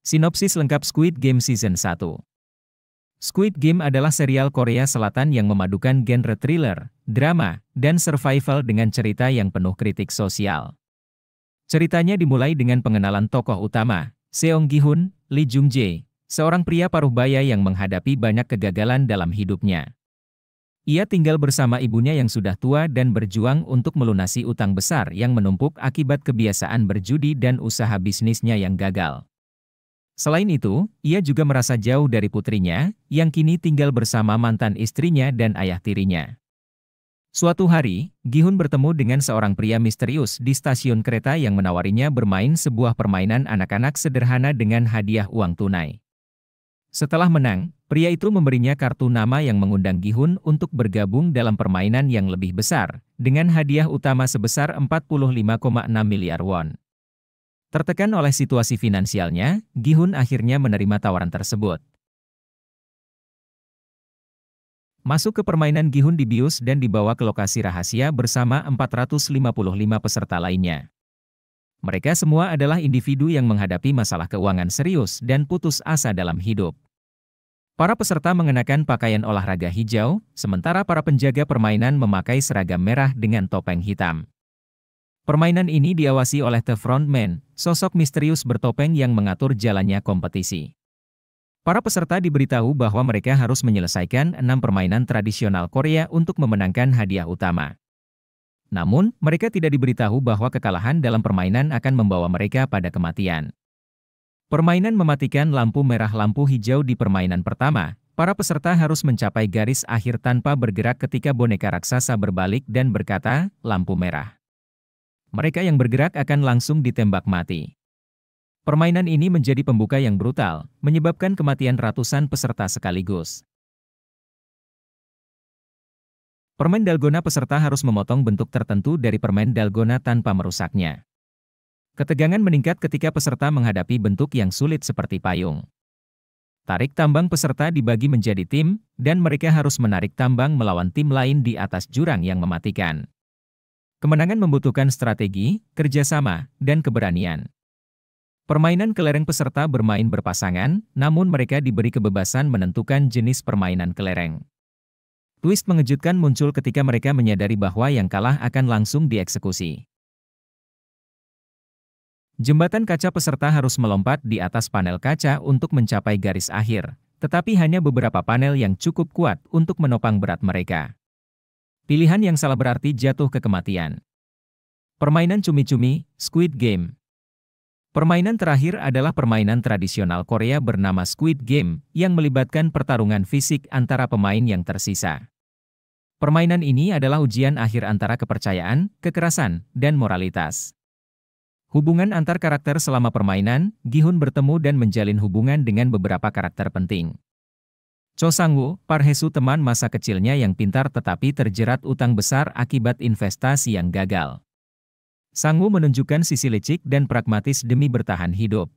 Sinopsis lengkap Squid Game Season 1. Squid Game adalah serial Korea Selatan yang memadukan genre thriller, drama, dan survival dengan cerita yang penuh kritik sosial. Ceritanya dimulai dengan pengenalan tokoh utama, Seong Gi-hun, Lee Jung-jae, seorang pria paruh baya yang menghadapi banyak kegagalan dalam hidupnya. Ia tinggal bersama ibunya yang sudah tua dan berjuang untuk melunasi utang besar yang menumpuk akibat kebiasaan berjudi dan usaha bisnisnya yang gagal. Selain itu, ia juga merasa jauh dari putrinya, yang kini tinggal bersama mantan istrinya dan ayah tirinya. Suatu hari, Gi-hun bertemu dengan seorang pria misterius di stasiun kereta yang menawarinya bermain sebuah permainan anak-anak sederhana dengan hadiah uang tunai. Setelah menang, pria itu memberinya kartu nama yang mengundang Gi-hun untuk bergabung dalam permainan yang lebih besar, dengan hadiah utama sebesar 45,6 miliar won. Tertekan oleh situasi finansialnya, Gi-hun akhirnya menerima tawaran tersebut. Masuk ke permainan, Gi-hun dibius dan dibawa ke lokasi rahasia bersama 455 peserta lainnya. Mereka semua adalah individu yang menghadapi masalah keuangan serius dan putus asa dalam hidup. Para peserta mengenakan pakaian olahraga hijau, sementara para penjaga permainan memakai seragam merah dengan topeng hitam. Permainan ini diawasi oleh The Frontman, sosok misterius bertopeng yang mengatur jalannya kompetisi. Para peserta diberitahu bahwa mereka harus menyelesaikan 6 permainan tradisional Korea untuk memenangkan hadiah utama. Namun, mereka tidak diberitahu bahwa kekalahan dalam permainan akan membawa mereka pada kematian. Permainan mematikan lampu merah lampu hijau di permainan pertama. Para peserta harus mencapai garis akhir tanpa bergerak ketika boneka raksasa berbalik dan berkata, "Lampu merah." Mereka yang bergerak akan langsung ditembak mati. Permainan ini menjadi pembuka yang brutal, menyebabkan kematian ratusan peserta sekaligus. Permen dalgona, peserta harus memotong bentuk tertentu dari permen dalgona tanpa merusaknya. Ketegangan meningkat ketika peserta menghadapi bentuk yang sulit seperti payung. Tarik tambang, peserta dibagi menjadi tim, dan mereka harus menarik tambang melawan tim lain di atas jurang yang mematikan. Kemenangan membutuhkan strategi, kerjasama, dan keberanian. Permainan kelereng, peserta bermain berpasangan, namun mereka diberi kebebasan menentukan jenis permainan kelereng. Twist mengejutkan muncul ketika mereka menyadari bahwa yang kalah akan langsung dieksekusi. Jembatan kaca, peserta harus melompat di atas panel kaca untuk mencapai garis akhir, tetapi hanya beberapa panel yang cukup kuat untuk menopang berat mereka. Pilihan yang salah berarti jatuh ke kematian. Permainan cumi-cumi, Squid Game. Permainan terakhir adalah permainan tradisional Korea bernama Squid Game, yang melibatkan pertarungan fisik antara pemain yang tersisa. Permainan ini adalah ujian akhir antara kepercayaan, kekerasan, dan moralitas. Hubungan antar karakter selama permainan, Gi-hun bertemu dan menjalin hubungan dengan beberapa karakter penting. Cho Sang-woo, Park-hae-soo, teman masa kecilnya yang pintar tetapi terjerat utang besar akibat investasi yang gagal. Sang-woo menunjukkan sisi licik dan pragmatis demi bertahan hidup.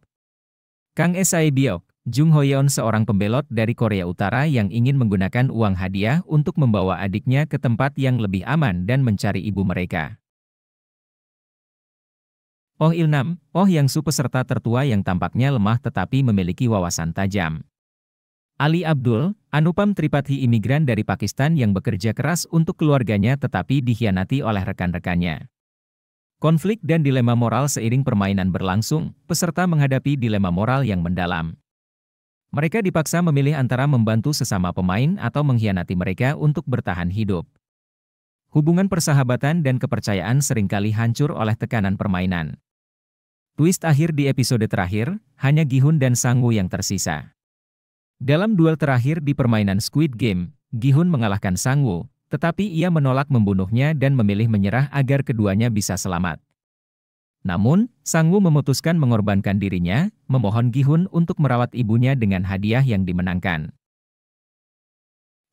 Kang Sae-byok, Jung Ho-yeon, seorang pembelot dari Korea Utara yang ingin menggunakan uang hadiah untuk membawa adiknya ke tempat yang lebih aman dan mencari ibu mereka. Oh Il-nam, Oh Yang-soo, peserta tertua yang tampaknya lemah tetapi memiliki wawasan tajam. Ali Abdul, Anupam Tripathi, imigran dari Pakistan yang bekerja keras untuk keluarganya tetapi dikhianati oleh rekan-rekannya. Konflik dan dilema moral seiring permainan berlangsung, peserta menghadapi dilema moral yang mendalam. Mereka dipaksa memilih antara membantu sesama pemain atau mengkhianati mereka untuk bertahan hidup. Hubungan persahabatan dan kepercayaan seringkali hancur oleh tekanan permainan. Twist akhir di episode terakhir, hanya Gi-hun dan Sang-woo yang tersisa. Dalam duel terakhir di permainan Squid Game, Gi-hun mengalahkan Sang-woo, tetapi ia menolak membunuhnya dan memilih menyerah agar keduanya bisa selamat. Namun, Sang-woo memutuskan mengorbankan dirinya, memohon Gi-hun untuk merawat ibunya dengan hadiah yang dimenangkan.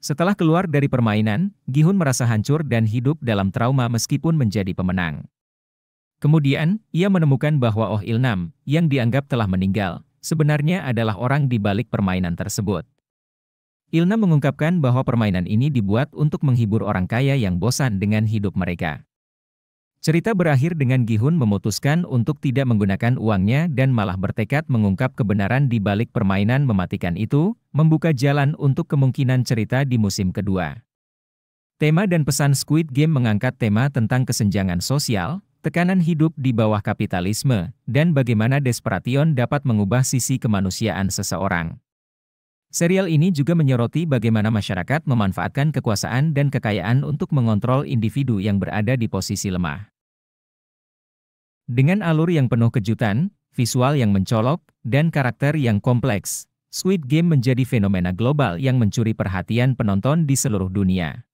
Setelah keluar dari permainan, Gi-hun merasa hancur dan hidup dalam trauma meskipun menjadi pemenang. Kemudian, ia menemukan bahwa Oh Il-nam, yang dianggap telah meninggal, sebenarnya adalah orang di balik permainan tersebut. Il-nam mengungkapkan bahwa permainan ini dibuat untuk menghibur orang kaya yang bosan dengan hidup mereka. Cerita berakhir dengan Gi-hun memutuskan untuk tidak menggunakan uangnya dan malah bertekad mengungkap kebenaran di balik permainan mematikan itu, membuka jalan untuk kemungkinan cerita di musim kedua. Tema dan pesan Squid Game mengangkat tema tentang kesenjangan sosial, tekanan hidup di bawah kapitalisme, dan bagaimana desperation dapat mengubah sisi kemanusiaan seseorang. Serial ini juga menyoroti bagaimana masyarakat memanfaatkan kekuasaan dan kekayaan untuk mengontrol individu yang berada di posisi lemah. Dengan alur yang penuh kejutan, visual yang mencolok, dan karakter yang kompleks, Squid Game menjadi fenomena global yang mencuri perhatian penonton di seluruh dunia.